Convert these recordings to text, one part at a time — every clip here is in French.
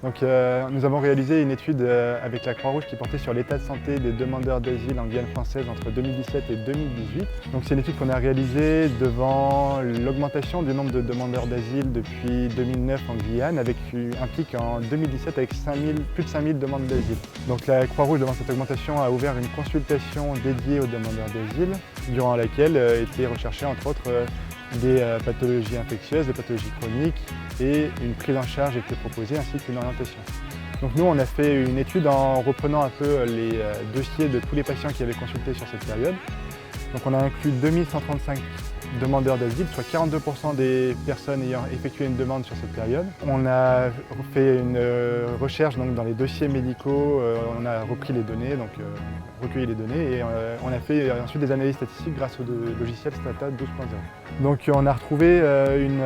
Donc, nous avons réalisé une étude avec la Croix-Rouge qui portait sur l'état de santé des demandeurs d'asile en Guyane française entre 2017 et 2018. Donc, c'est une étude qu'on a réalisée devant l'augmentation du nombre de demandeurs d'asile depuis 2009 en Guyane, avec un pic en 2017 avec plus de 5000 demandes d'asile. Donc, la Croix-Rouge, devant cette augmentation, a ouvert une consultation dédiée aux demandeurs d'asile, durant laquelle étaient recherchées entre autres des pathologies infectieuses, des pathologies chroniques et une prise en charge était proposée ainsi qu'une orientation. Donc nous, on a fait une étude en reprenant un peu les dossiers de tous les patients qui avaient consulté sur cette période. Donc on a inclus 2135 demandeurs d'asile, soit 42% des personnes ayant effectué une demande sur cette période. On a fait une recherche donc, dans les dossiers médicaux, on a repris les données, donc recueilli les données et on a fait ensuite des analyses statistiques grâce au logiciel Stata 12.0. Donc on a retrouvé une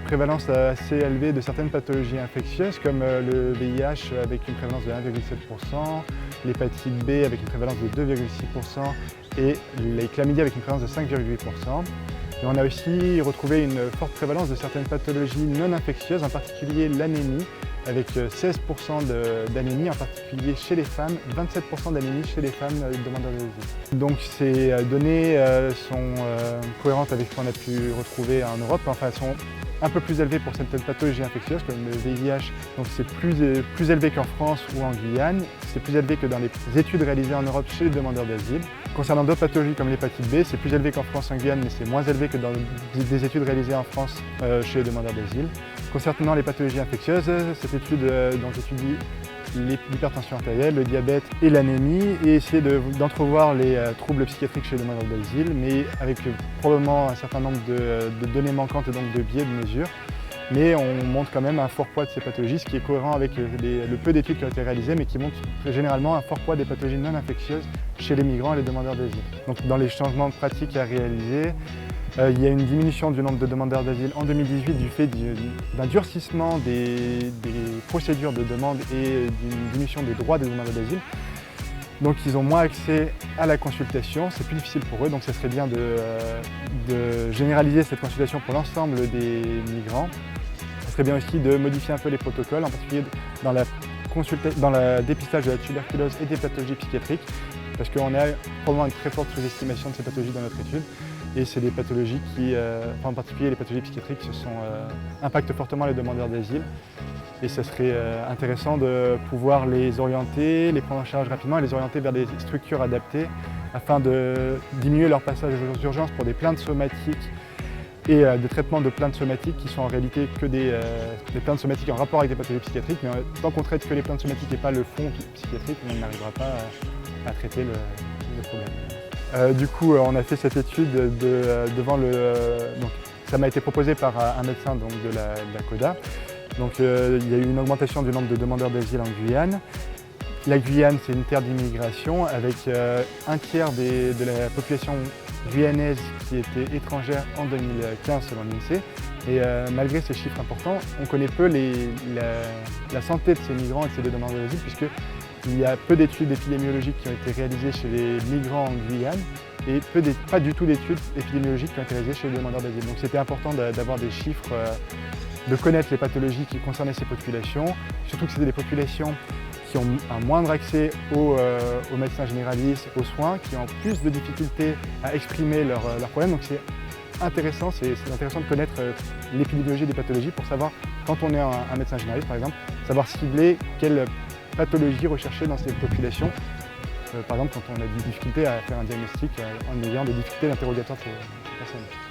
prévalence assez élevée de certaines pathologies infectieuses comme le VIH avec une prévalence de 1,7%, l'hépatite B avec une prévalence de 2,6% et les chlamydia avec une prévalence de 5,8%. Et on a aussi retrouvé une forte prévalence de certaines pathologies non infectieuses, en particulier l'anémie, avec 16% d'anémie, en particulier chez les femmes, 27% d'anémie chez les femmes demandeurs d'asile. Donc ces données sont cohérentes avec ce qu'on a pu retrouver en Europe, enfin elles sont un peu plus élevées pour certaines pathologies infectieuses comme le VIH, donc c'est plus élevé qu'en France ou en Guyane, c'est plus élevé que dans les études réalisées en Europe chez les demandeurs d'asile. Concernant d'autres pathologies comme l'hépatite B, c'est plus élevé qu'en France et en Guyane, mais c'est moins élevé que dans des études réalisées en France chez les demandeurs d'asile. Concernant les pathologies infectieuses, cette étude étudie l'hypertension artérielle, le diabète et l'anémie et essayer d'entrevoir les troubles psychiatriques chez les demandeurs d'asile, mais avec probablement un certain nombre de données manquantes et donc de biais de mesure. Mais on montre quand même un fort poids de ces pathologies, ce qui est cohérent avec le peu d'études qui ont été réalisées, mais qui montrent généralement un fort poids des pathologies non infectieuses chez les migrants et les demandeurs d'asile. Donc dans les changements pratiques à réaliser, il y a une diminution du nombre de demandeurs d'asile en 2018 du fait d'un durcissement des procédures de demande et d'une diminution des droits des demandeurs d'asile. Donc ils ont moins accès à la consultation, c'est plus difficile pour eux, donc ce serait bien de généraliser cette consultation pour l'ensemble des migrants. Ce serait bien aussi de modifier un peu les protocoles, en particulier dans le dépistage de la tuberculose et des pathologies psychiatriques, parce qu'on a probablement une très forte sous-estimation de ces pathologies dans notre étude. Et c'est des pathologies qui, en particulier les pathologies psychiatriques, impactent fortement les demandeurs d'asile. Et ce serait intéressant de pouvoir les orienter, les prendre en charge rapidement et les orienter vers des structures adaptées afin de diminuer leur passage aux urgences pour des plaintes somatiques et des traitements de plaintes somatiques qui sont en réalité que des plaintes somatiques en rapport avec des pathologies psychiatriques. Mais tant qu'on traite que les plaintes somatiques et pas le fond psychiatrique, on n'arrivera pas à traiter le problème. Du coup, on a fait cette étude devant donc, ça m'a été proposé par un médecin donc, de la CODA. Donc, il y a eu une augmentation du nombre de demandeurs d'asile en Guyane. La Guyane, c'est une terre d'immigration avec un tiers de la population guyanaise qui était étrangère en 2015 selon l'INSEE. Et malgré ces chiffres importants, on connaît peu la santé de ces migrants et de ces demandeurs d'asile puisqu'il y a peu d'études épidémiologiques qui ont été réalisées chez les migrants en Guyane et pas du tout d'études épidémiologiques qui ont été réalisées chez les demandeurs d'asile. Donc c'était important d'avoir des chiffres, de connaître les pathologies qui concernaient ces populations, surtout que c'était des populations qui ont un moindre accès aux médecins généralistes, aux soins, qui ont plus de difficultés à exprimer leurs problèmes. Donc c'est intéressant de connaître l'épidémiologie des pathologies pour savoir, quand on est un médecin généraliste par exemple, savoir cibler quelle pathologie rechercher dans ces populations. Par exemple, quand on a des difficultés à faire un diagnostic en ayant des difficultés d'interrogatoire de ces personnes.